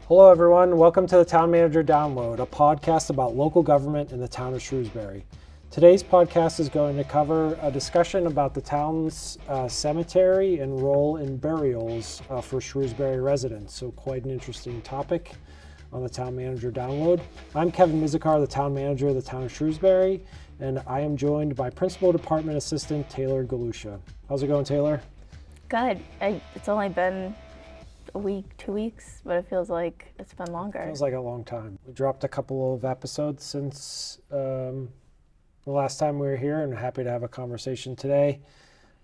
Hello everyone, welcome to the Town Manager Download, a podcast about local government in the town of Shrewsbury. Today's podcast is going to cover a discussion about the town's cemetery and role in burials for Shrewsbury residents. So quite an interesting topic on the Town Manager Download. I'm Kevin Mizikar, the Town Manager of the town of Shrewsbury, and I am joined by Principal Department Assistant Taylor Galusha. How's it going, Taylor? Good. It's only been a week, 2 weeks, but it feels like it's been longer. Feels like a long time. We dropped a couple of episodes since the last time we were here, and happy to have a conversation today.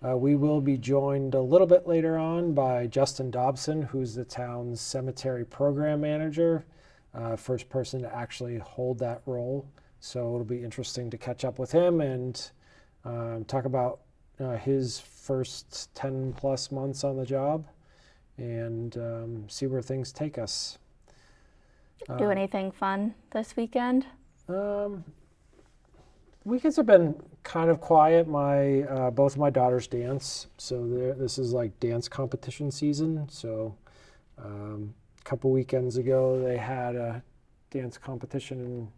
We will be joined a little bit later on by Justin Dobson, who's the town's cemetery program manager, first person to actually hold that role. So it'll be interesting to catch up with him and talk about his first 10 plus months on the job and see where things take us. Do anything fun this weekend? Weekends have been kind of quiet. Both of my daughters dance, so this is like dance competition season. So a couple weekends ago, they had a dance competition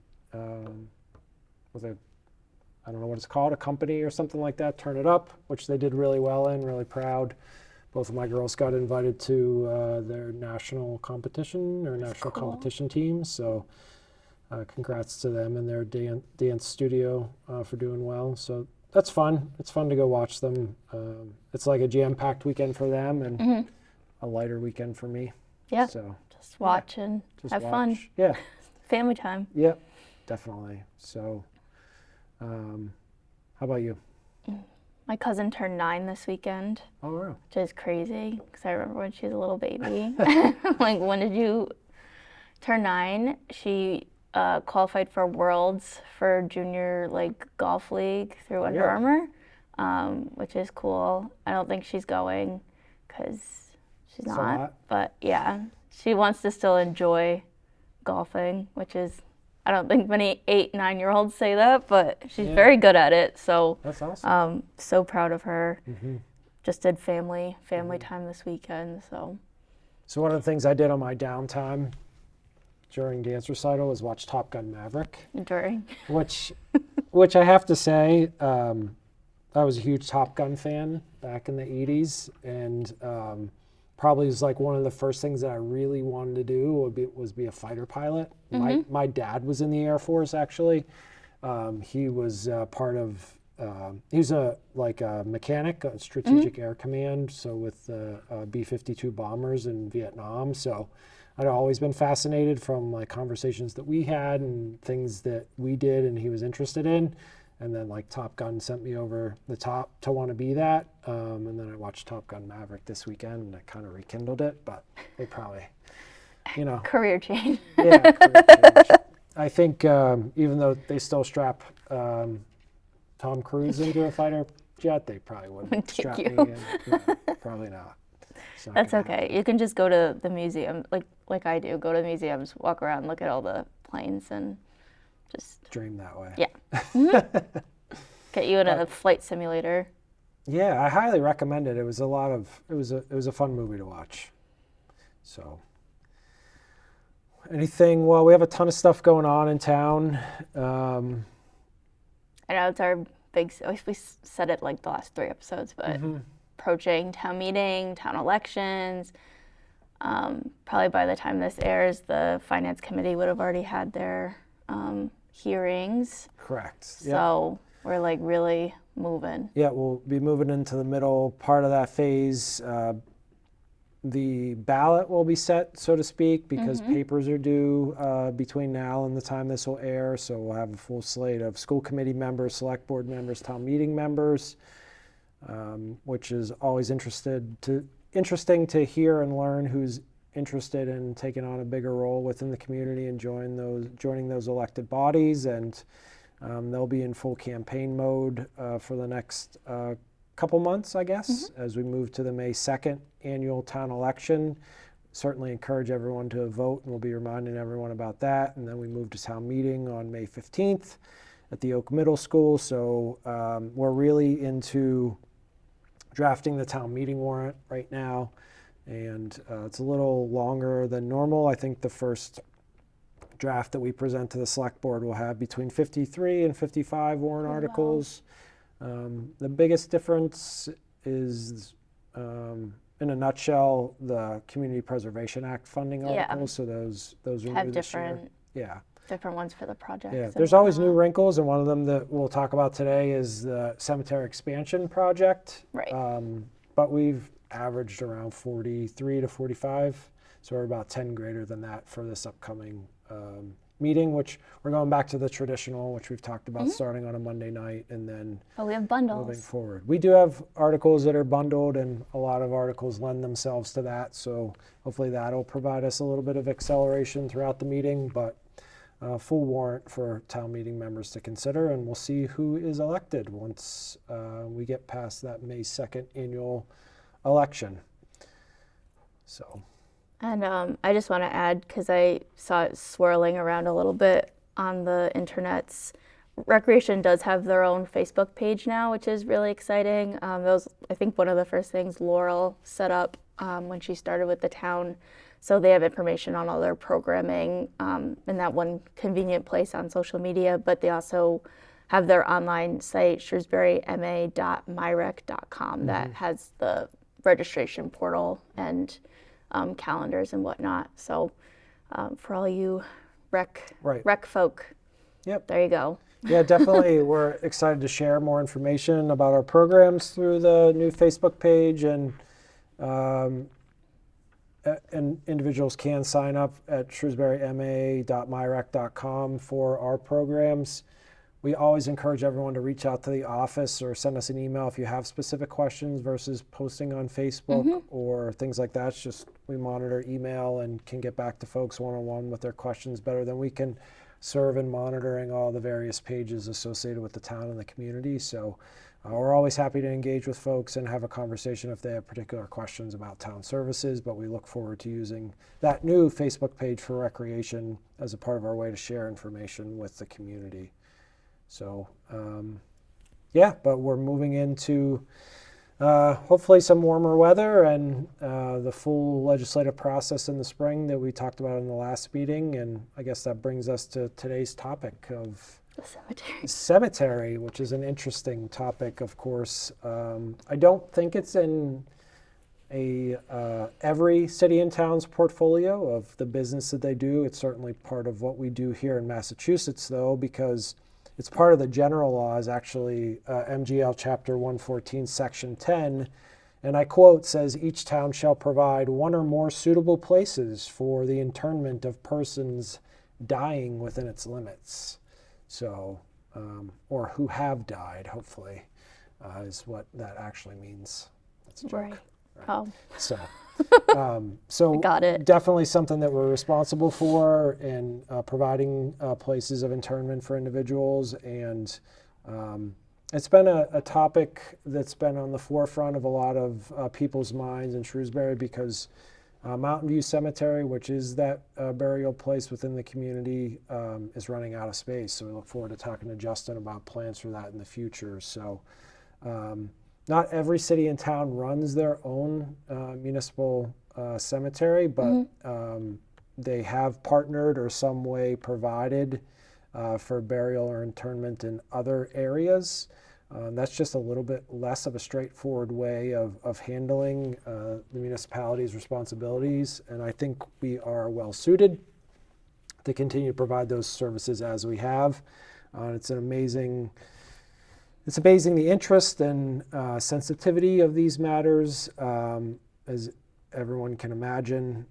with I don't know what it's called, a company or something like that, Turn It Up, which they did really well in, really proud. Both of my girls got invited to their national competition or national competition teams. So congrats to them and their dance studio for doing well. So that's fun. It's fun to go watch them. It's like a jam-packed weekend for them and a lighter weekend for me. Yeah, so, just watch and have fun. Yeah. Family time. Yep, definitely. So how about you? My cousin turned 9 this weekend. Oh, wow. Which is crazy, because I remember when she was a little baby. Like, when did you turn 9? She qualified for Worlds for junior golf league through Under Armour, which is cool. I don't think she's going because she's not. But yeah, she wants to still enjoy golfing, which is, I don't think many 8, 9-year-olds say that, but she's very good at it. So that's awesome. So proud of her. Mm-hmm. Just did family time this weekend. So one of the things I did on my downtime during dance recital was watch Top Gun Maverick. Which I have to say, I was a huge Top Gun fan back in the 80s, and probably was like one of the first things that I really wanted to do was be a fighter pilot. Mm-hmm. My dad was in the Air Force, actually. He was part of, he was a mechanic, a strategic air command, so with the B-52 bombers in Vietnam. So I'd always been fascinated from conversations that we had and things that we did and he was interested in. And then Top Gun sent me over the top to want to be that. And then I watched Top Gun Maverick this weekend and I kind of rekindled it, but they probably, Career change. Yeah, career change. I think even though they still strap Tom Cruise into a fighter jet, they probably wouldn't strap me in. No, probably not. That's okay. You can just go to the museum, like I do. Go to museums, walk around, look at all the planes, and just dream that way. Yeah. Mm-hmm. Get you in a flight simulator. Yeah, I highly recommend it. It was a fun movie to watch. So anything? Well, we have a ton of stuff going on in town. I know it's our big. We said it the last 3 episodes, but approaching town meeting, town elections. Probably by the time this airs, the finance committee would have already had their hearings. Correct. So we're really moving. Yeah, we'll be moving into the middle part of that phase. The ballot will be set, so to speak, because papers are due between now and the time this will air. So we'll have a full slate of school committee members, select board members, town meeting members, which is always interesting to hear and learn who's interested in taking on a bigger role within the community and joining those elected bodies. And they'll be in full campaign mode for the next couple months, I guess, as we move to the May 2nd annual town election. Certainly encourage everyone to vote, and we'll be reminding everyone about that. And then we move to town meeting on May 15th at the Oak Middle School. So we're really into drafting the town meeting warrant right now. And it's a little longer than normal. I think the first draft that we present to the select board will have between 53 and 55 warrant articles. The biggest difference is, in a nutshell, the Community Preservation Act funding articles. So those are have new this year. different ones for the project. Yeah, there's always new wrinkles, and one of them that we'll talk about today is the cemetery expansion project. Right. But we've averaged around 43 to 45, so we're about 10 greater than that for this upcoming meeting, which we're going back to the traditional, which we've talked about starting on a Monday night, and then we have bundles moving forward. We do have articles that are bundled, and a lot of articles lend themselves to that, so hopefully that'll provide us a little bit of acceleration throughout the meeting, but full warrant for town meeting members to consider, and we'll see who is elected once we get past that May 2nd annual election. So. And I just want to add, because I saw it swirling around a little bit on the internets, Recreation does have their own Facebook page now, which is really exciting. That was, I think, one of the first things Laurel set up when she started with the town. So they have information on all their programming in that one convenient place on social media, but they also have their online site, shrewsburyma.myrec.com, that has the registration portal and calendars and whatnot. So for all you rec folk, there you go. Yeah, definitely. We're excited to share more information about our programs through the new Facebook page, and individuals can sign up at shrewsburyma.myrec.com for our programs. We always encourage everyone to reach out to the office or send us an email if you have specific questions versus posting on Facebook or things like that. It's just we monitor email and can get back to folks one-on-one with their questions better than we can serve in monitoring all the various pages associated with the town and the community. So we're always happy to engage with folks and have a conversation if they have particular questions about town services, but we look forward to using that new Facebook page for recreation as a part of our way to share information with the community. So, but we're moving into hopefully some warmer weather and the full legislative process in the spring that we talked about in the last meeting. And I guess that brings us to today's topic of the cemetery, which is an interesting topic, of course. I don't think it's in every city and town's portfolio of the business that they do. It's certainly part of what we do here in Massachusetts, though, because it's part of the general laws, actually, MGL Chapter 114, Section 10, and I quote, says, "Each town shall provide one or more suitable places for the interment of persons dying within its limits." So, or who have died, hopefully, is what that actually means. That's a joke. Right. Oh. So got it. Definitely something that we're responsible for in providing places of internment for individuals. And it's been a topic that's been on the forefront of a lot of people's minds in Shrewsbury because Mountain View Cemetery, which is that burial place within the community, is running out of space. So we look forward to talking to Justin about plans for that in the future. So not every city and town runs their own municipal cemetery, but they have partnered or some way provided for burial or internment in other areas. That's just a little bit less of a straightforward way of handling the municipality's responsibilities, and I think we are well suited to continue to provide those services as we have. It's amazing the interest and sensitivity of these matters, as everyone can imagine.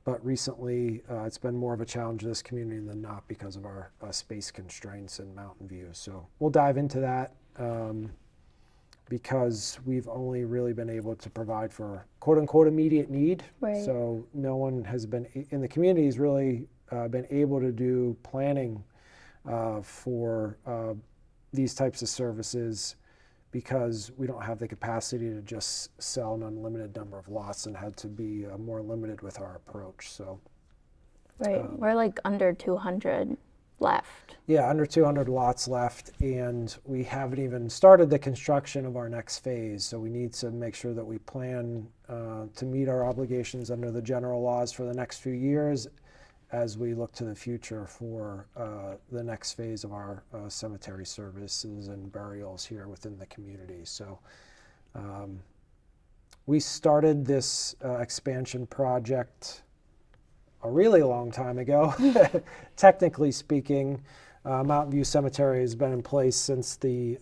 But recently, it's been more of a challenge to this community than not because of our space constraints in Mountain View. So we'll dive into that because we've only really been able to provide for quote-unquote immediate need. Right. So no one has been in the community has really been able to do planning for these types of services because we don't have the capacity to just sell an unlimited number of lots and had to be more limited with our approach. So, right, we're like under 200 left. Yeah, under 200 lots left, and we haven't even started the construction of our next phase. So we need to make sure that we plan to meet our obligations under the general laws for the next few years as we look to the future for the next phase of our cemetery services and burials here within the community. So we started this expansion project a really long time ago. Technically speaking, Mountain View Cemetery has been in place since the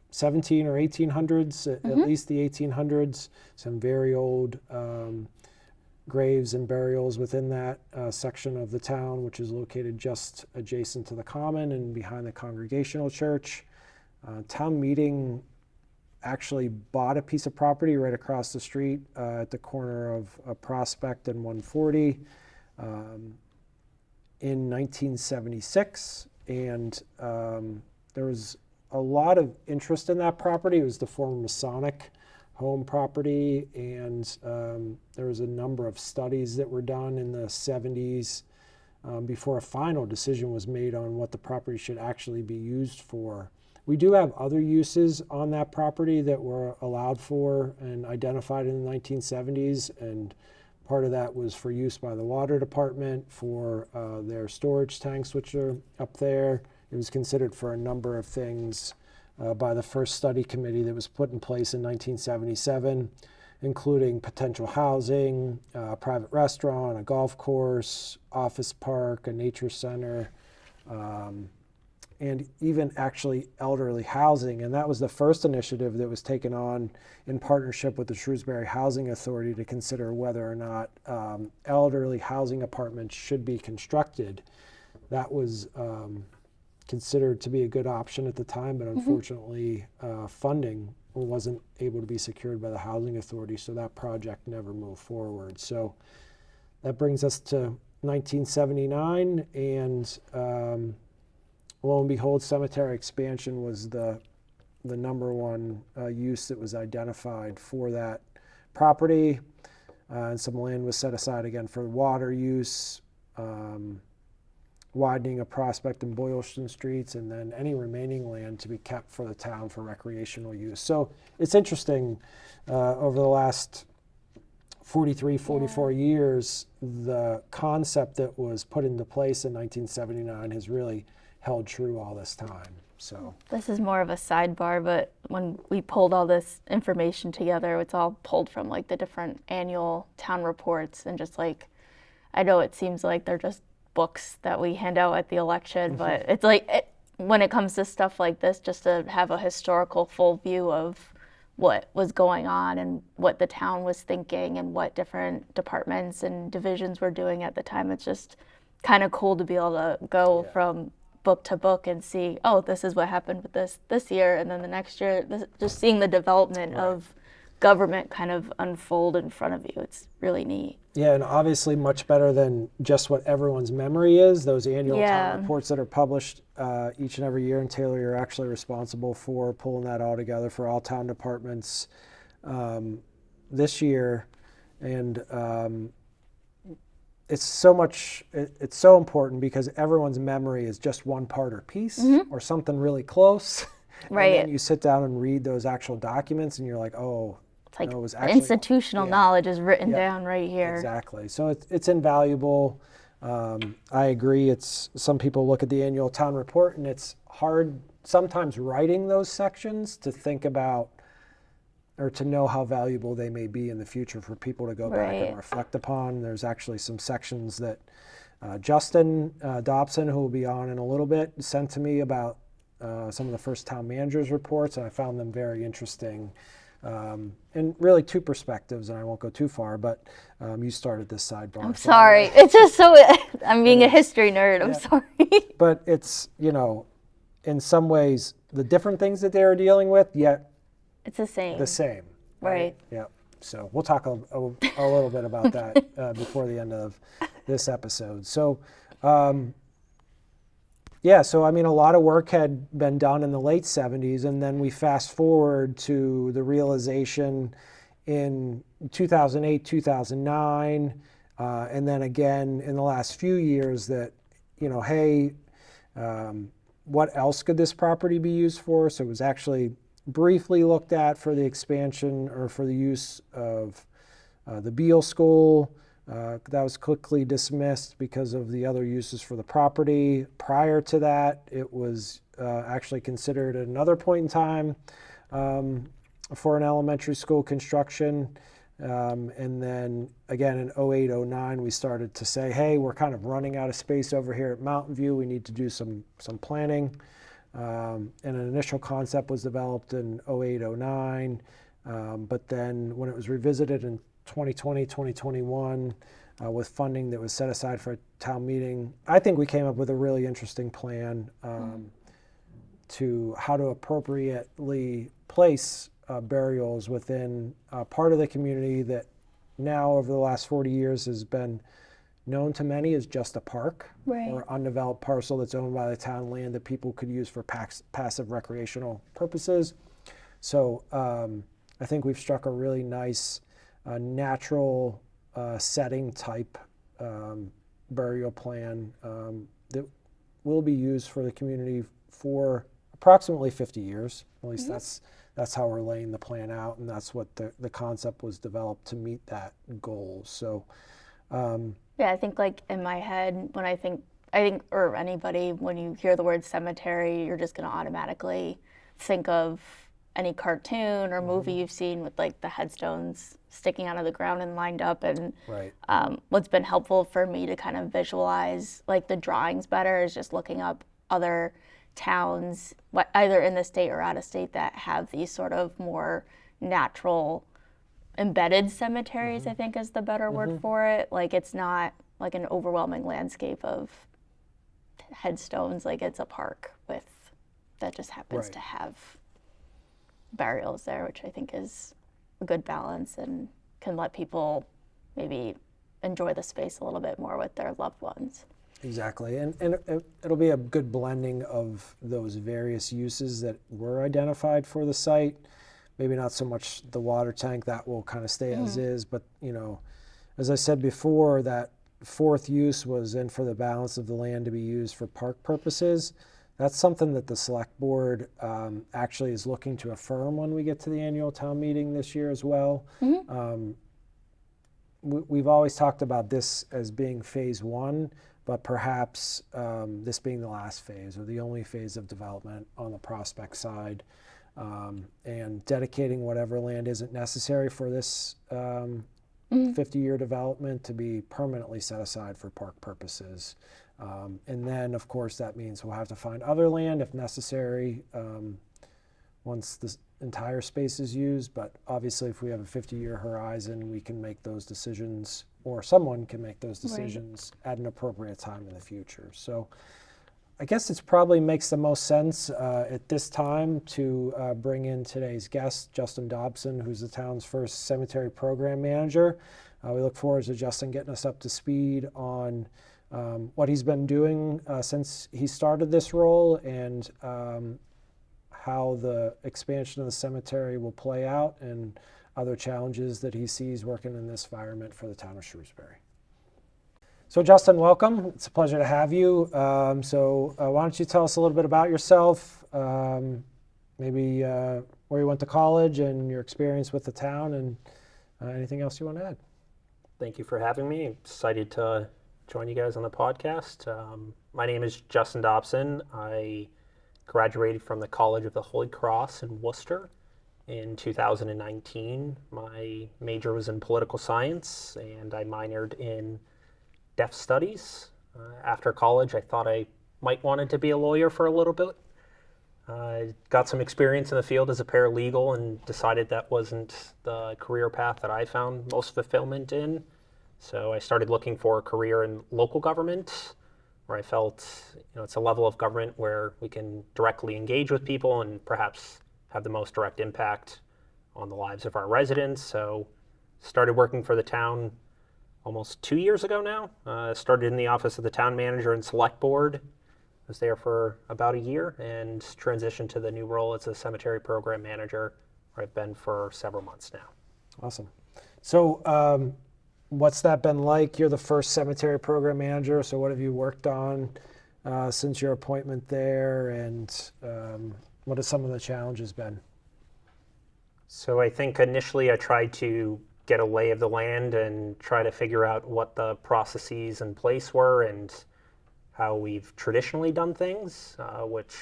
17 or 1800s, at least the 1800s. Some very old graves and burials within that section of the town, which is located just adjacent to the common and behind the Congregational Church. Town meeting actually bought a piece of property right across the street at the corner of Prospect and 140 in 1976, and there was a lot of interest in that property. It was the former Masonic home property, and there was a number of studies that were done in the 70s before a final decision was made on what the property should actually be used for. We do have other uses on that property that were allowed for and identified in the 1970s, and part of that was for use by the water department for their storage tanks, which are up there. It was considered for a number of things by the first study committee that was put in place in 1977, including potential housing, a private restaurant, a golf course, office park, a nature center, and even actually elderly housing. And that was the first initiative that was taken on in partnership with the Shrewsbury Housing Authority to consider whether or not elderly housing apartments should be constructed. That was considered to be a good option at the time, but unfortunately funding wasn't able to be secured by the Housing Authority, so that project never moved forward. So that brings us to 1979, and lo and behold, cemetery expansion was the number one use that was identified for that property. And some land was set aside again for water use, widening of Prospect and Boylston streets, and then any remaining land to be kept for the town for recreational use. So it's interesting, over the last 44 years, the concept that was put into place in 1979 has really held true all this time. So this is more of a sidebar, but when we pulled all this information together, it's all pulled from like the different annual town reports, and just like, I know it seems like they're just books that we hand out at the election, but it's like when it comes to stuff like this, just to have a historical full view of what was going on and what the town was thinking and what different departments and divisions were doing at the time. It's just kind of cool to be able to go from book to book and see, oh, this is what happened with this year, and then the next year, just seeing the development of government kind of unfold in front of you. It's really neat. Yeah, and obviously much better than just what everyone's memory is. Those annual town reports that are published each and every year, and Taylor, you're actually responsible for pulling that all together for all town departments this year. And it's so important because everyone's memory is just one part or piece or something really close. Right. And then you sit down and read those actual documents and you're like, oh, it's like no, it was actually, institutional knowledge is written down right here. Exactly. So it's invaluable. I agree. Some people look at the annual town report and it's hard sometimes writing those sections to think about or to know how valuable they may be in the future for people to go back and reflect upon. There's actually some sections that Justin Dobson, who will be on in a little bit, sent to me about some of the first town managers' reports, and I found them very interesting. And really two perspectives, and I won't go too far, but you started this sidebar. I'm sorry. It's just so, I'm being a history nerd. I'm sorry. But it's, in some ways, the different things that they were dealing with, yet it's the same. The same. Right. Yeah. So we'll talk a little bit about that before the end of this episode. So, so I mean, a lot of work had been done in the late 70s, and then we fast forward to the realization in 2008, 2009, and then again in the last few years that, hey, What else could this property be used for? So it was actually briefly looked at for the expansion or for the use of the Beale School. That was quickly dismissed because of the other uses for the property. Prior to that, it was actually considered at another point in time for an elementary school construction. And then again in 08, 09, we started to say, hey, we're kind of running out of space over here at Mountain View. We need to do some planning. And an initial concept was developed in 08, 09. But then when it was revisited in 2020, 2021, with funding that was set aside for a town meeting, I think we came up with a really interesting plan to how to appropriately place burials within part of the community that now over the last 40 years has been known to many as just a park or undeveloped parcel that's owned by the town land that people could use for passive recreational purposes. So I think we've struck a really nice natural setting type burial plan that will be used for the community for approximately 50 years. At least that's how we're laying the plan out, and that's what the concept was developed to meet that goal. So I think like in my head when I think or anybody, when you hear the word cemetery, you're just going to automatically think of any cartoon or movie you've seen with like the headstones sticking out of the ground and lined up. And what's been helpful for me to kind of visualize like the drawings better is just looking up other towns, either in the state or out of state, that have these sort of more natural embedded cemeteries, I think is the better word for it. Like it's not like an overwhelming landscape of headstones, like it's a park with that just happens to have burials there, which I think is a good balance and can let people maybe enjoy the space a little bit more with their loved ones. Exactly, and it'll be a good blending of those various uses that were identified for the site. Maybe not so much the water tank, that will kind of stay as is, but as I said before, that fourth use was in for the balance of the land to be used for park purposes. That's something that the select board actually is looking to affirm when we get to the annual town meeting this year as well. We've always talked about this as being phase one, but perhaps this being the last phase or the only phase of development on the prospect side, and dedicating whatever land isn't necessary for this 50-year development to be permanently set aside for park purposes. And then, of course, that means we'll have to find other land if necessary once the entire space is used. But obviously, if we have a 50-year horizon, we can make those decisions, or someone can make those decisions at an appropriate time in the future. So I guess it probably makes the most sense at this time to bring in today's guest, Justin Dobson, who's the town's first cemetery program manager. We look forward to Justin getting us up to speed on what he's been doing since he started this role, and how the expansion of the cemetery will play out, and other challenges that he sees working in this environment for the town of Shrewsbury. So Justin, welcome. It's a pleasure to have you. So why don't you tell us a little bit about yourself, maybe where you went to college and your experience with the town, and anything else you want to add. Thank you for having me. I'm excited to join you guys on the podcast. My name is Justin Dobson. I graduated from the College of the Holy Cross in Worcester in 2019. My major was in political science, and I minored in deaf studies. After college, I thought I might wanted to be a lawyer for a little bit. Got some experience in the field as a paralegal and decided that wasn't the career path that I found most fulfillment in. So I started looking for a career in local government, where I felt it's a level of government where we can directly engage with people and perhaps have the most direct impact on the lives of our residents. So started working for the town almost 2 years ago now. Started in the office of the town manager and select board. Was there for about a year and transitioned to the new role as a cemetery program manager, where I've been for several months now. Awesome. So what's that been like? You're the first cemetery program manager, so what have you worked on since your appointment there, and what have some of the challenges been? So I think initially I tried to get a lay of the land and try to figure out what the processes in place were and how we've traditionally done things, which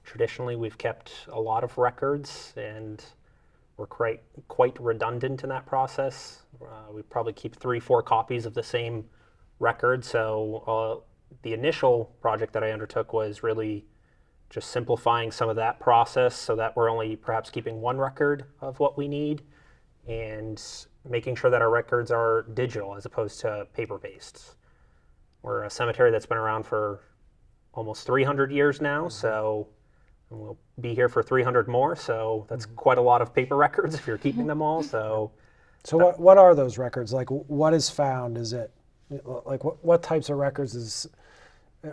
traditionally we've kept a lot of records and we're quite redundant in that process. We probably keep 3-4 copies of the same record. So the initial project that I undertook was really just simplifying some of that process so that we're only perhaps keeping one record of what we need and making sure that our records are digital as opposed to paper-based. We're a cemetery that's been around for almost 300 years now, so we'll be here for 300 more, so that's quite a lot of paper records if you're keeping them all. So what are those records? Like, what is found? Is it, like, what types of records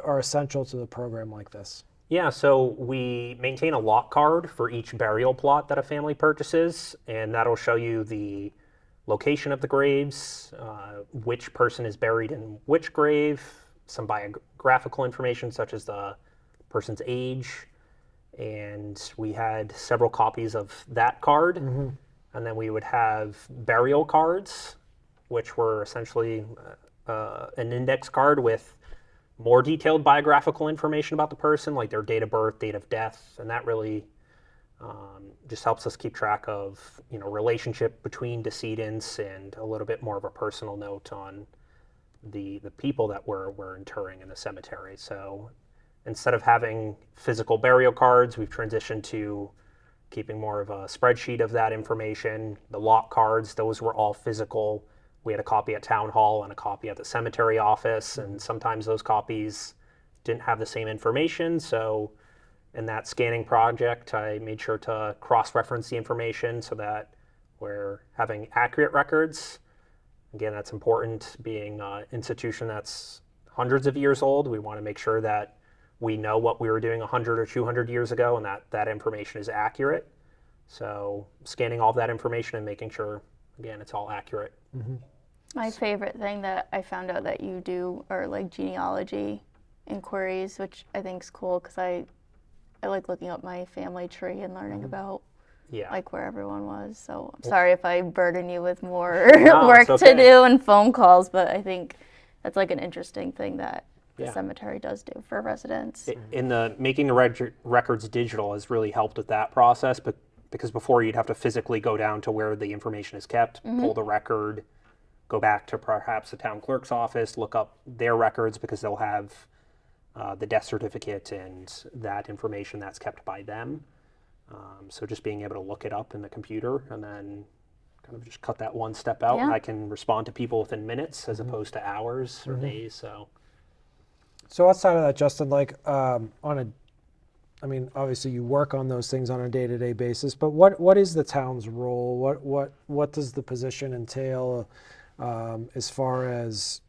are essential to the program like this? Yeah, so we maintain a lot card for each burial plot that a family purchases, and that'll show you the location of the graves, which person is buried in which grave, some biographical information such as the person's age, and we had several copies of that card. And then we would have burial cards, which were essentially an index card with more detailed biographical information about the person, like their date of birth, date of death, and that really just helps us keep track of, relationship between decedents and a little bit more of a personal note on the people that we're interring in the cemetery. So instead of having physical burial cards, we've transitioned to keeping more of a spreadsheet of that information. The lot cards, those were all physical. We had a copy at town hall and a copy at the cemetery office, and sometimes those copies didn't have the same information. So in that scanning project, I made sure to cross-reference the information so that we're having accurate records. Again, that's important. Being an institution that's hundreds of years old, we want to make sure that we know what we were doing 100 or 200 years ago and that information is accurate. So scanning all of that information and making sure, again, it's all accurate. My favorite thing that I found out that you do are like genealogy inquiries, which I think is cool because I like looking up my family tree and learning about like where everyone was. So I'm sorry if I burden you with more work to do and phone calls, but I think that's like an interesting thing that the cemetery does do for residents. In the making the records digital has really helped with that process, but because before you'd have to physically go down to where the information is kept, pull the record, go back to perhaps the town clerk's office, look up their records because they'll have the death certificate and that information that's kept by them. So just being able to look it up in the computer and then kind of just cut that one step out, and I can respond to people within minutes as opposed to hours or days. So outside of that, Justin, like obviously you work on those things on a day-to-day basis, but what is the town's role? What does the position entail as far as,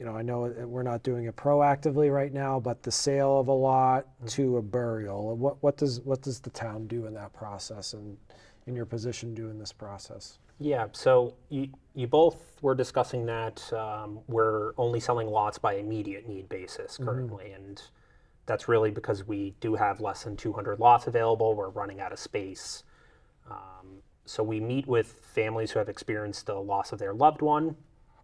I know we're not doing it proactively right now, but the sale of a lot to a burial, what does the town do in that process and in your position doing this process? Yeah, so you both were discussing that we're only selling lots by immediate need basis currently, and that's really because we do have less than 200 lots available. We're running out of space. So we meet with families who have experienced the loss of their loved one.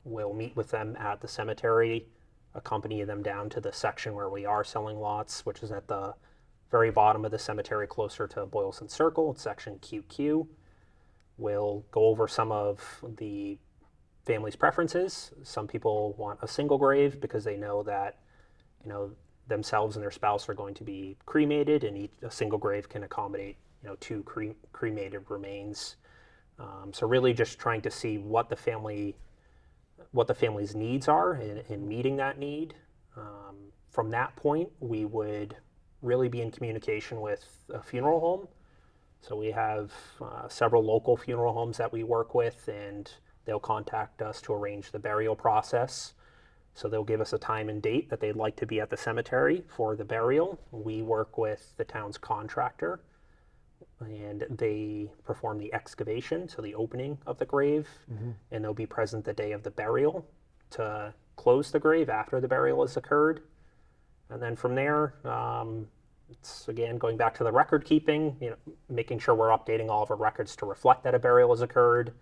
We'll meet with them at the cemetery, accompany them down to the section where we are selling lots, which is at the very bottom of the cemetery closer to Boylston Circle. It's section QQ. We'll go over some of the family's preferences. Some people want a single grave because they know that, themselves and their spouse are going to be cremated, and a single grave can accommodate, 2 cremated remains. So really just trying to see what the family's needs are in meeting that need. From that point, we would really be in communication with a funeral home. So we have several local funeral homes that we work with, and they'll contact us to arrange the burial process. So they'll give us a time and date that they'd like to be at the cemetery for the burial. We work with the town's contractor, and they perform the excavation, so the opening of the grave, and they'll be present the day of the burial to close the grave after the burial has occurred. And then from there, it's again going back to the record keeping, making sure we're updating all of our records to reflect that a burial has occurred.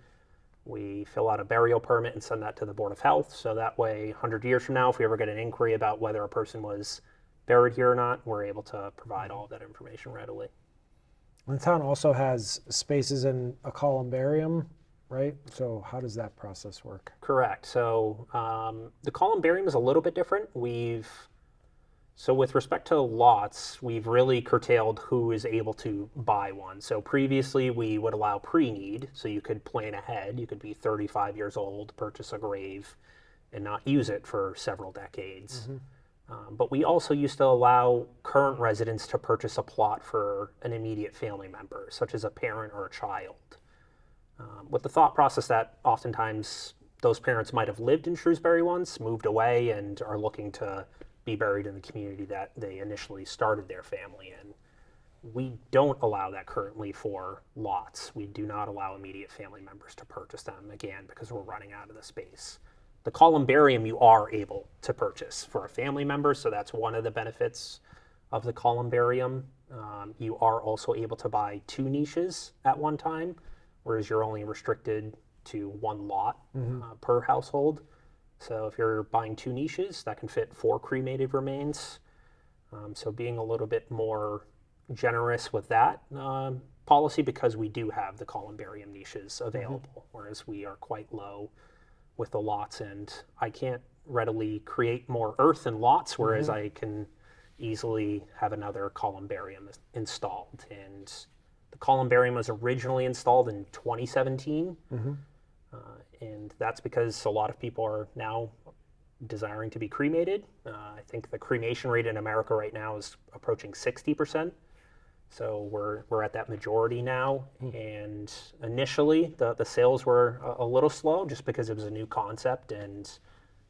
We fill out a burial permit and send that to the Board of Health. So that way, 100 years from now, if we ever get an inquiry about whether a person was buried here or not, we're able to provide all of that information readily. The town also has spaces in a columbarium, right? So how does that process work? Correct. So the columbarium is a little bit different. So with respect to lots, we've really curtailed who is able to buy one. So previously we would allow pre-need, so you could plan ahead. You could be 35 years old, purchase a grave, and not use it for several decades. But we also used to allow current residents to purchase a plot for an immediate family member, such as a parent or a child. With the thought process that oftentimes those parents might have lived in Shrewsbury once, moved away, and are looking to be buried in the community that they initially started their family in. We don't allow that currently for lots. We do not allow immediate family members to purchase them, again, because we're running out of the space. The columbarium you are able to purchase for a family member, so that's one of the benefits of the columbarium. You are also able to buy 2 niches at one time, whereas you're only restricted to 1 lot per household. So if you're buying 2 niches, that can fit 4 cremated remains. So being a little bit more generous with that policy, because we do have the columbarium niches available, whereas we are quite low with the lots, and I can't readily create more earth and lots, whereas I can easily have another columbarium installed. And the columbarium was originally installed in 2017. And that's because a lot of people are now desiring to be cremated. I think the cremation rate in America right now is approaching 60%. So we're at that majority now. And initially, the sales were a little slow just because it was a new concept. And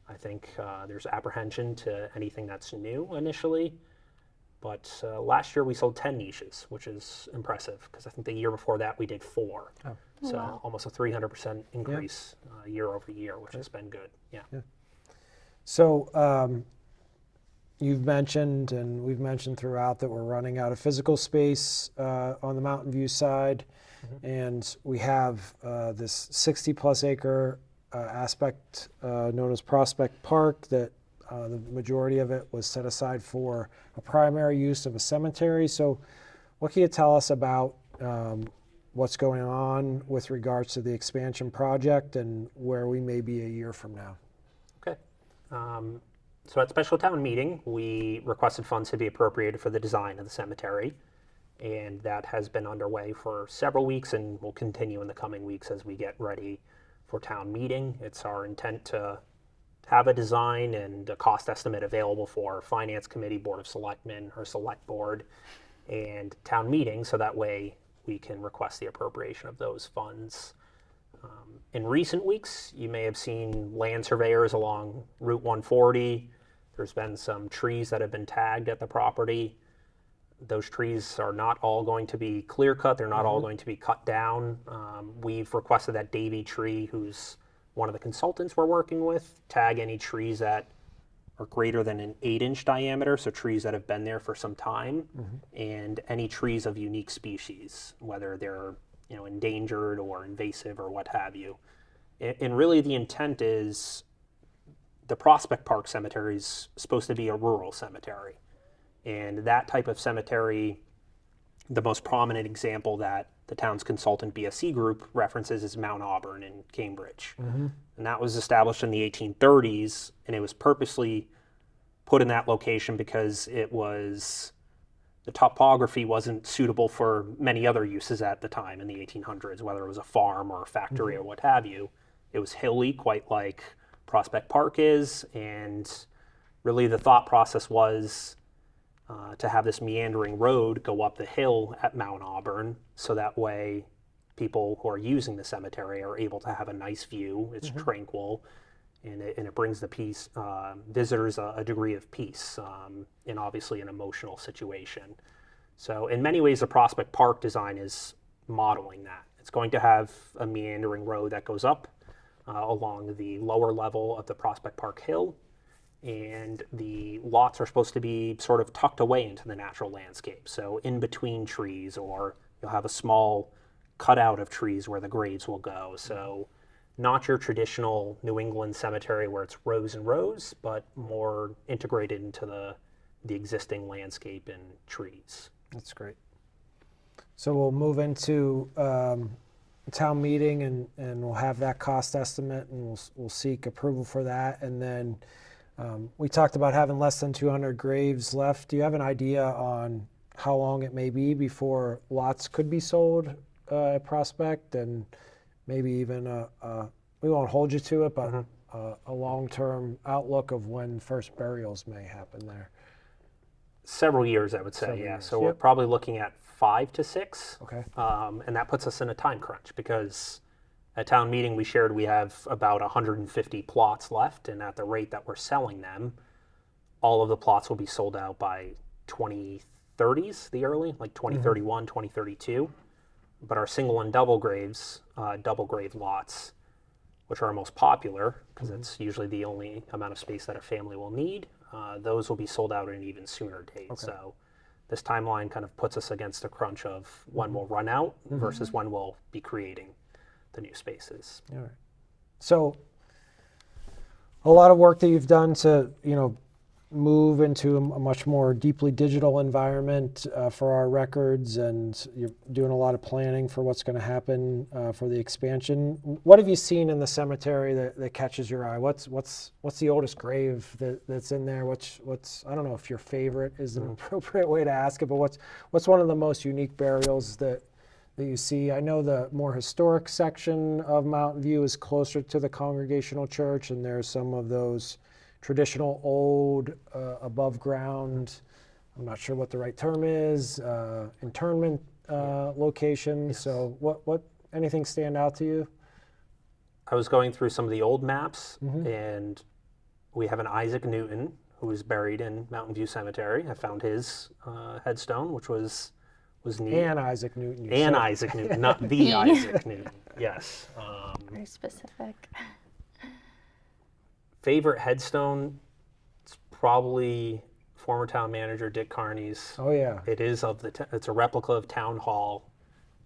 I think there's apprehension to anything that's new initially. But last year we sold 10 niches, which is impressive because I think the year before that we did 4. So almost a 300% increase year over year, which has been good. Yeah. So you've mentioned, and we've mentioned throughout, that we're running out of physical space on the Mountain View side, and we have this 60-plus acre aspect known as Prospect Park that the majority of it was set aside for a primary use of a cemetery. So what can you tell us about what's going on with regards to the expansion project and where we may be a year from now? Okay. So at special town meeting, we requested funds to be appropriated for the design of the cemetery. And that has been underway for several weeks and will continue in the coming weeks as we get ready for town meeting. It's our intent to have a design and a cost estimate available for Finance Committee, Board of Selectmen, or Select Board, and town meeting, so that way we can request the appropriation of those funds. In recent weeks, you may have seen land surveyors along Route 140. There's been some trees that have been tagged at the property. Those trees are not all going to be clear cut. They're not all going to be cut down. We've requested that Davy Tree, who's one of the consultants we're working with, tag any trees that are greater than an 8-inch diameter, so trees that have been there for some time, and any trees of unique species, whether they're endangered or invasive or what have you. And really the intent is the Prospect Park Cemetery is supposed to be a rural cemetery. And that type of cemetery, the most prominent example that the town's consultant BSC group references is Mount Auburn in Cambridge. And that was established in the 1830s, and it was purposely put in that location because the topography wasn't suitable for many other uses at the time in the 1800s, whether it was a farm or a factory or what have you. It was hilly, quite like Prospect Park is, and really the thought process was to have this meandering road go up the hill at Mount Auburn, so that way people who are using the cemetery are able to have a nice view. It's tranquil, and it brings the visitors a degree of peace, and obviously an emotional situation. So in many ways, the Prospect Park design is modeling that. It's going to have a meandering road that goes up along the lower level of the Prospect Park Hill, and the lots are supposed to be sort of tucked away into the natural landscape. So in between trees, or you'll have a small cutout of trees where the graves will go. So not your traditional New England cemetery where it's rows and rows, but more integrated into the existing landscape and trees. That's great. So we'll move into town meeting, and we'll have that cost estimate, and we'll seek approval for that. And then we talked about having less than 200 graves left. Do you have an idea on how long it may be before lots could be sold at Prospect, and maybe even we won't hold you to it, but a long-term outlook of when first burials may happen there? Several years, I would say, Several yeah. years. So we're probably looking at 5 to 6. Okay. And that puts us in a time crunch because at town meeting we shared we have about 150 plots left, and at the rate that we're selling them, all of the plots will be sold out by 2030s, the early, like 2031, 2032. But our single and double graves, double grave lots, which are our most popular, because it's usually the only amount of space that a family will need, those will be sold out at an even sooner date. Okay. So this timeline kind of puts us against a crunch of when we'll run out versus when we'll be creating the new spaces. All right. So a lot of work that you've done to, move into a much more deeply digital environment for our records, and you're doing a lot of planning for what's going to happen for the expansion. What have you seen in the cemetery that catches your eye? What's the oldest grave that's in there? What's I don't know if your favorite is an appropriate way to ask it, but what's one of the most unique burials that you see? I know the more historic section of Mountain View is closer to the Congregational Church, and there's some of those traditional old above ground, I'm not sure what the right term is, internment locations. Yes. So what anything stand out to you? I was going through some of the old maps, and we have an Isaac Newton who is buried in Mountain View Cemetery. I found his headstone, which was neat. And Isaac Newton. You And said. Isaac Newton, not the Isaac Newton. Yes. Very specific. Favorite headstone? It's probably former town manager Dick Carney's. Oh yeah. It is it's a replica of Town Hall,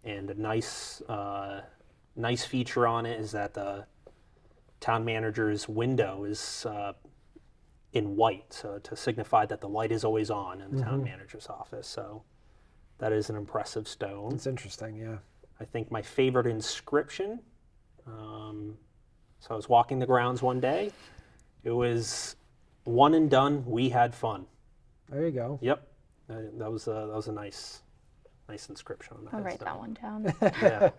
and a nice feature on it is that the town manager's window is in white, so to signify that the light is always on in the town manager's office. So that is an impressive stone. It's interesting, yeah. I think my favorite inscription. So I was walking the grounds one day. It was "One and done. We had fun." There you go. Yep, that was a nice inscription on that. I'll write that one down. Yeah,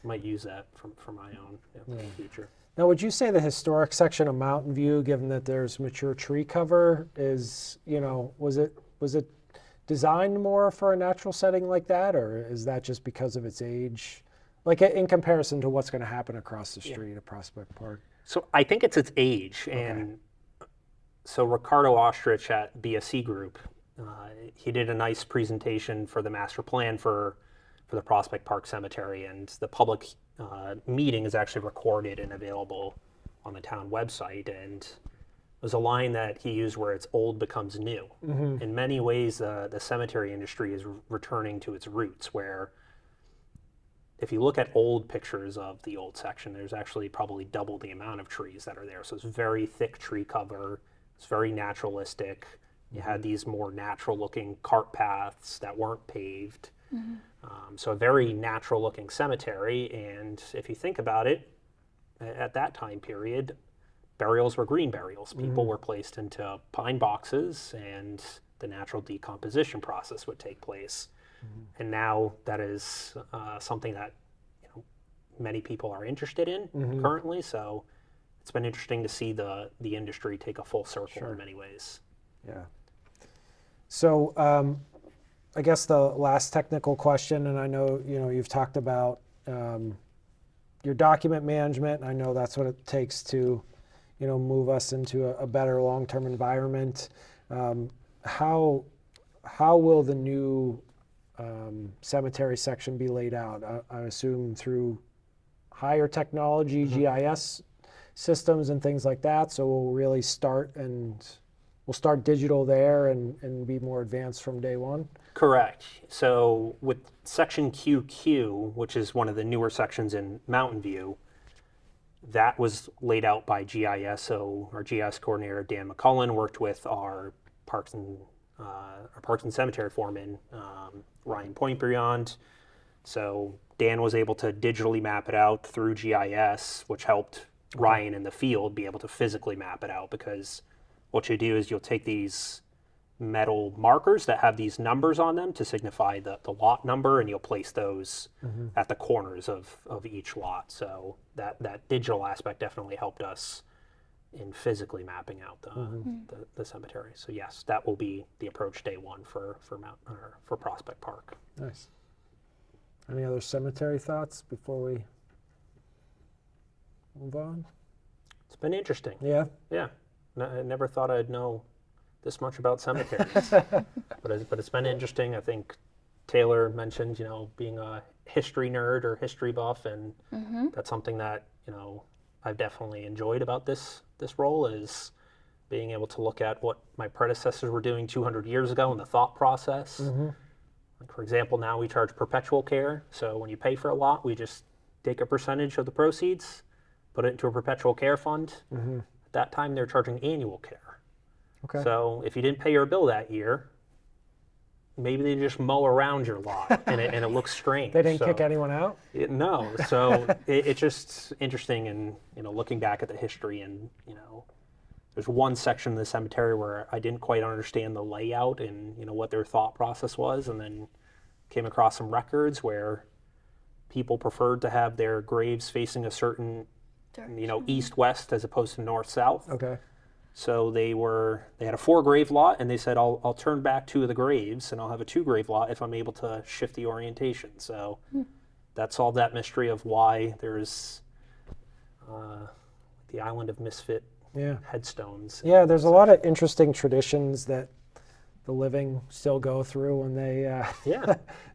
might use that for my own in the future. Now, would you say the historic section of Mountain View, given that there's mature tree cover, is was it designed more for a natural setting like that, or is that just because of its age? Like in comparison to what's going to happen across the street at Prospect Park? So I think it's its age, and so Ricardo Ostrich at BSC Group, he did a nice presentation for the master plan for the Prospect Park Cemetery, and the public meeting is actually recorded and available on the town website. And there's a line that he used where it's old becomes new. In many ways, the cemetery industry is returning to its roots, where if you look at old pictures of the old section, there's actually probably double the amount of trees that are there. So it's very thick tree cover. It's very naturalistic. You had these more natural looking cart paths that weren't paved. So a very natural looking cemetery. And if you think about it, at that time period, burials were green burials. People were placed into pine boxes, and the natural decomposition process would take place. And now that is something that many people are interested in currently. So it's been interesting to see the industry take a full circle in many ways. Yeah. So I guess the last technical question, and I know you've talked about your document management. And I know that's what it takes to move us into a better long-term environment. How will the new cemetery section be laid out? I assume through higher technology, GIS systems and things like that. So we'll really start digital there and be more advanced from day one. Correct. So with section QQ, which is one of the newer sections in Mountain View, that was laid out by GIS. So our GIS coordinator, Dan McCullen, worked with our Parks and Cemetery foreman, Ryan Pointbriand. So Dan was able to digitally map it out through GIS, which helped Ryan in the field be able to physically map it out, because what you do is you'll take these metal markers that have these numbers on them to signify the lot number, and you'll place those at the corners of each lot. So that digital aspect definitely helped us in physically mapping out the cemetery. So yes, that will be the approach day one for Prospect Park. Nice. Any other cemetery thoughts before we move on? It's been interesting. Yeah. Yeah. I never thought I'd know this much about cemeteries, but it's been interesting. I think Taylor mentioned, being a history nerd or history buff, and that's something that, I've definitely enjoyed about this role, is being able to look at what my predecessors were doing 200 years ago and the thought process. Like, for example, now we charge perpetual care. So when you pay for a lot, we just take a percentage of the proceeds, put it into a perpetual care fund. At that time, they're charging annual care. Okay. So if you didn't pay your bill that year, maybe they just mow around your lot and it looks strange. They didn't kick anyone out? No. So it's just interesting, and looking back at the history, and there's one section of the cemetery where I didn't quite understand the layout and what their thought process was, and then came across some records where people preferred to have their graves facing a certain east-west as opposed to north-south. Okay. So they had a 4-grave lot, and they said, I'll turn back 2 of the graves, and I'll have a 2-grave lot if I'm able to shift the orientation. So that solved that mystery of why there's the Island of Misfit headstones. Yeah, there's a lot of interesting traditions that the living still go through when they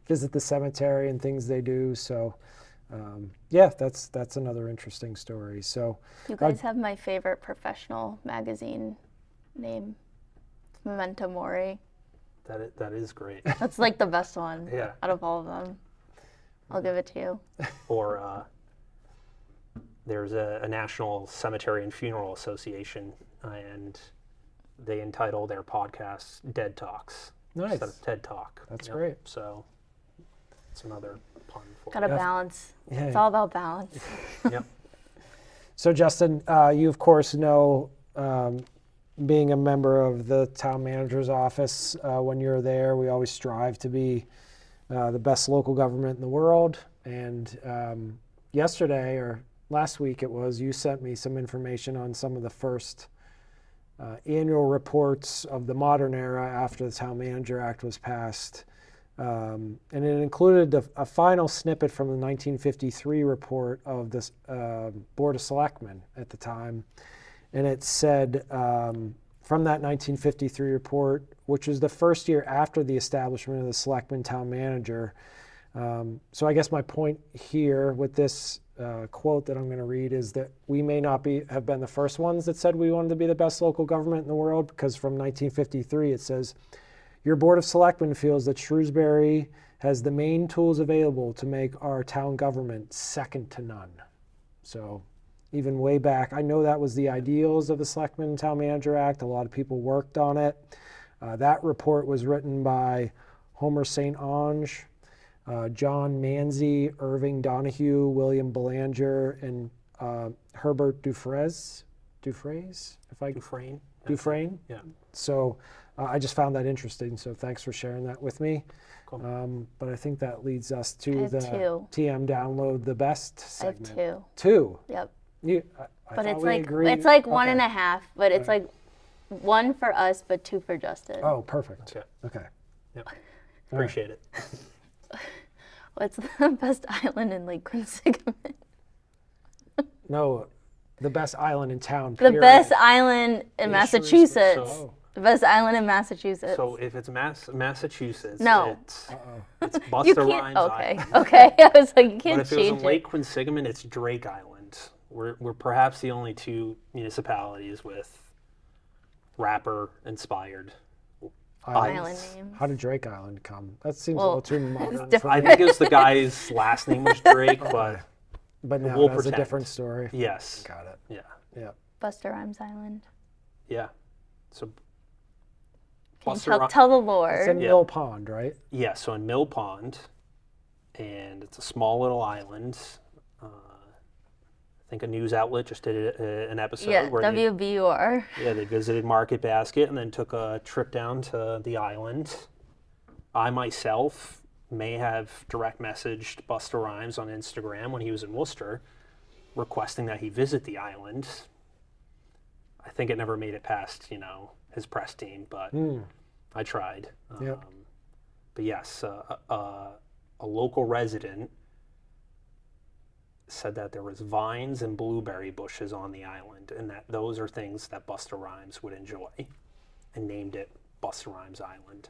visit the cemetery and things they do. So that's another interesting story. So you guys have my favorite professional magazine name, Memento Mori. That is great. That's like the best one Yeah. out of all of them. I'll give it to you. Or there's a National Cemetery and Funeral Association, and they entitle their podcast Dead Talks instead of TED Talk. That's great. So it's another pun for Got to balance. Yeah. It's all about balance. Yep. So Justin, you of course know, being a member of the town manager's office, when you're there, we always strive to be the best local government in the world. And yesterday, or last week it was, you sent me some information on some of the first annual reports of the modern era after the Town Manager Act was passed. And it included a final snippet from the 1953 report of the Board of Selectmen at the time. And it said, from that 1953 report, which was the first year after the establishment of the Selectman Town Manager. So I guess my point here with this quote that I'm going to read is that we may not have been the first ones that said we wanted to be the best local government in the world, because from 1953 it says, your Board of Selectmen feels that Shrewsbury has the main tools available to make our town government second to none. So even way back, I know that was the ideals of the Selectman Town Manager Act. A lot of people worked on it. That report was written by Homer St. Onge, John Manzi, Irving Donahue, William Belanger, and Herbert Dufresne. Dufresne. Yeah. So I just found that interesting. So thanks for sharing that with me. Cool. But I think that leads us to the 2. TM Download the Best segment. I have 2. 2. Yep. I But thought we agreed. it's like Okay. 1.5, but it's like 1 for us, but 2 for Justin. Oh, perfect. Okay. Okay. Yep. Appreciate it. What's the best island in Lake Quinsigamond? No, the best island in town. The period. best island in Massachusetts. So- The best island in Massachusetts. So if it's Massachusetts, No. it's you Busta can't. Rhymes Okay. Island. Okay. I was like, you But can't if it was change in Lake Quinsigamond, it's Drake Island. We're perhaps the only two municipalities with rapper-inspired Island names. How did Drake Island come? That seems a Well, little too modern. different. I think it was the guy's last name was Drake, but But we'll now that's a pretend. different story. yes. Got it. Yeah. Yeah. Busta Rhymes Island. Yeah. So Can you Busta tell the It's lore? in Mill Pond, right? Yeah, so in Mill Pond, and it's a small little island. I think a news outlet just did an episode Yeah, where WBUR. they visited Market Basket and then took a trip down to the island. I myself may have direct messaged Busta Rhymes on Instagram when he was in Worcester, requesting that he visit the island. I think it never made it past, his press team, but I tried. Yep. But yes, a local resident said that there was vines and blueberry bushes on the island, and that those are things that Busta Rhymes would enjoy, and named it Busta Rhymes Island.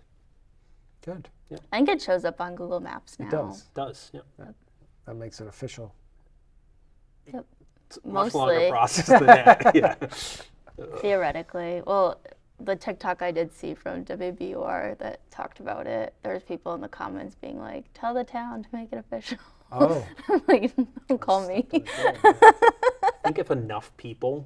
Good. I think it shows up on Google Maps now. It does. Does, yeah. That makes it official. Yep. It's a much longer Mostly. process than that. Yeah. Theoretically. Well, the TikTok I did see from WBUR that talked about it, there's people in the comments being like, tell the town to make it official. Oh. Like, don't call me. I think if enough people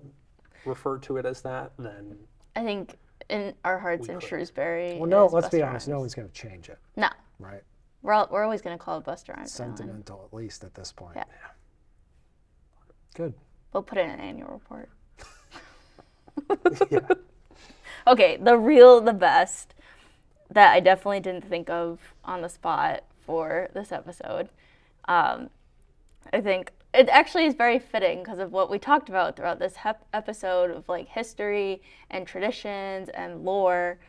refer to it as that, then I think in our hearts We in could. Shrewsbury. Well, no, is let's be Busta honest. No Rhymes. one's going to change it, No. right? We're always going to call it Busta Rhymes Island. Sentimental, at least at this point. Yeah. Good. We'll put it in an annual report. yeah. Okay, the best that I definitely didn't think of on the spot for this episode. I think it actually is very fitting because of what we talked about throughout this episode of like history and traditions and lore.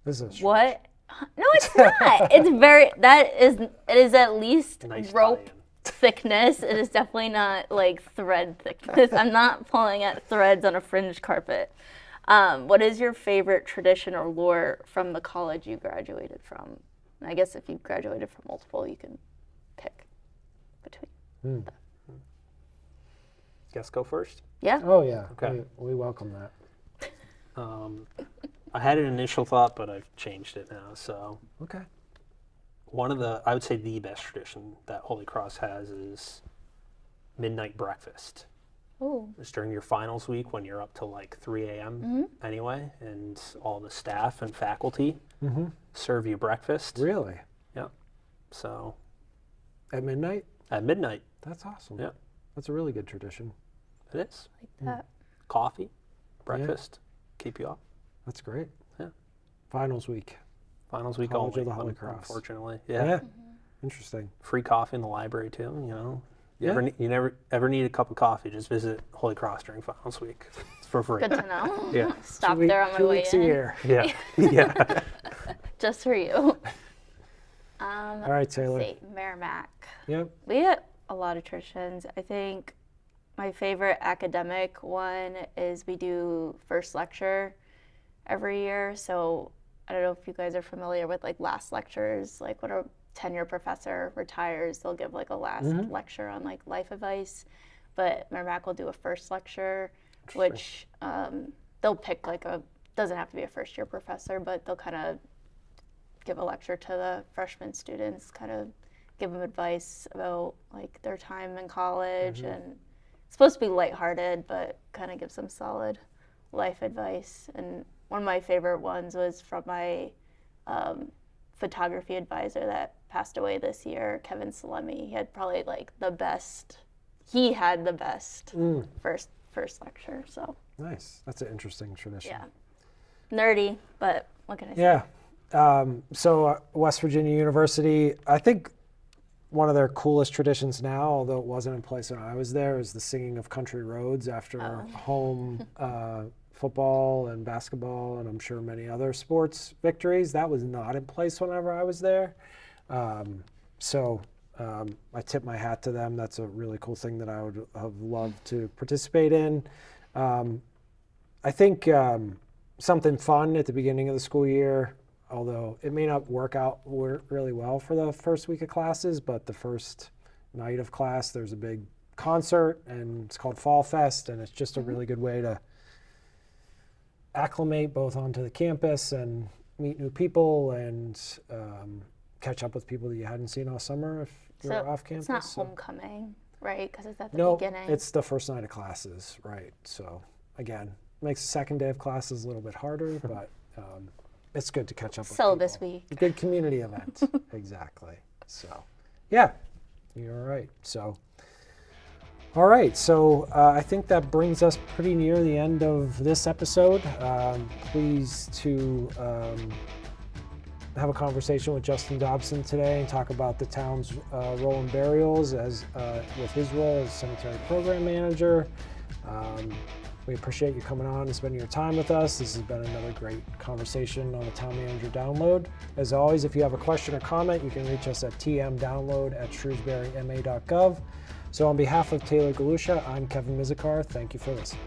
This is What? No, it's not. It's very. It is at least Nice rope tie-in. thickness. It is definitely not like thread thickness. I'm not pulling at threads on a fringe carpet. What is your favorite tradition or lore from the college you graduated from? And I guess if you graduated from multiple, you can pick between. Guess go first. Yeah. Oh, yeah. Okay. We welcome that. I had an initial thought, but I've changed it now. So Okay. I would say the best tradition that Holy Cross has is midnight breakfast. Ooh. It's during your finals week when you're up till like 3 a.m. Anyway, and all the staff and faculty serve you breakfast. Really? Yeah. So At midnight? at midnight, That's awesome. Yeah. That's a really good tradition. it is. Like that. Coffee, breakfast, keep you up. That's great. Yeah. Finals week. Finals week College only, of the Holy Cross. unfortunately. Yeah. Yeah. Interesting. Free coffee in the library too, Yeah. You never ever need a cup of coffee, just visit Holy Cross during finals week. It's for free. Good to know. Yeah. Stop there on my 2 way weeks in. a year. Yeah. Yeah. Just for you. All right, Taylor. See, Merrimack. Yep. We had a lot of traditions. I think my favorite academic one is we do first lecture every year. So I don't know if you guys are familiar with like last lectures, like when a tenure professor retires, they'll give like a last lecture on like life advice. But Merrimack will do a first lecture, which they'll pick doesn't have to be a first year professor, but they'll kind of give a lecture to the freshman students, kind of give them advice about like their time in college, and it's supposed to be lighthearted, but kind of gives them solid life advice. And one of my favorite ones was from my photography advisor that passed away this year, Kevin Salemi. He had probably like the best first lecture. So Nice. That's an interesting tradition. yeah, nerdy, but what can I say? Yeah. So West Virginia University, I think one of their coolest traditions now, although it wasn't in place when I was there, is the singing of country roads after home football and basketball, and I'm sure many other sports victories. That was not in place whenever I was there. So I tip my hat to them. That's a really cool thing that I would have loved to participate in. I think something fun at the beginning of the school year, although it may not work out really well for the first week of classes, but the first night of class, there's a big concert, and it's called Fall Fest, and it's just a really good way to acclimate both onto the campus and meet new people and catch up with people that you hadn't seen all summer if you're off campus. It's not homecoming, right? Because it's at the No, beginning. it's the first night of classes, right? So again, makes the second day of classes a little bit harder, but it's good to catch up with Syllabus people. week. A good community event. Exactly. So, yeah, you're right. So, all right. So I think that brings us pretty near the end of this episode. Pleased to have a conversation with Justin Dobson today and talk about the town's role in burials as with his role as cemetery program manager. We appreciate you coming on and spending your time with us. This has been another great conversation on the Town Manager Download. As always, if you have a question or comment, you can reach us at tmdownload@shrewsburyma.gov. So on behalf of Taylor Galusha, I'm Kevin Mizikar. Thank you for listening.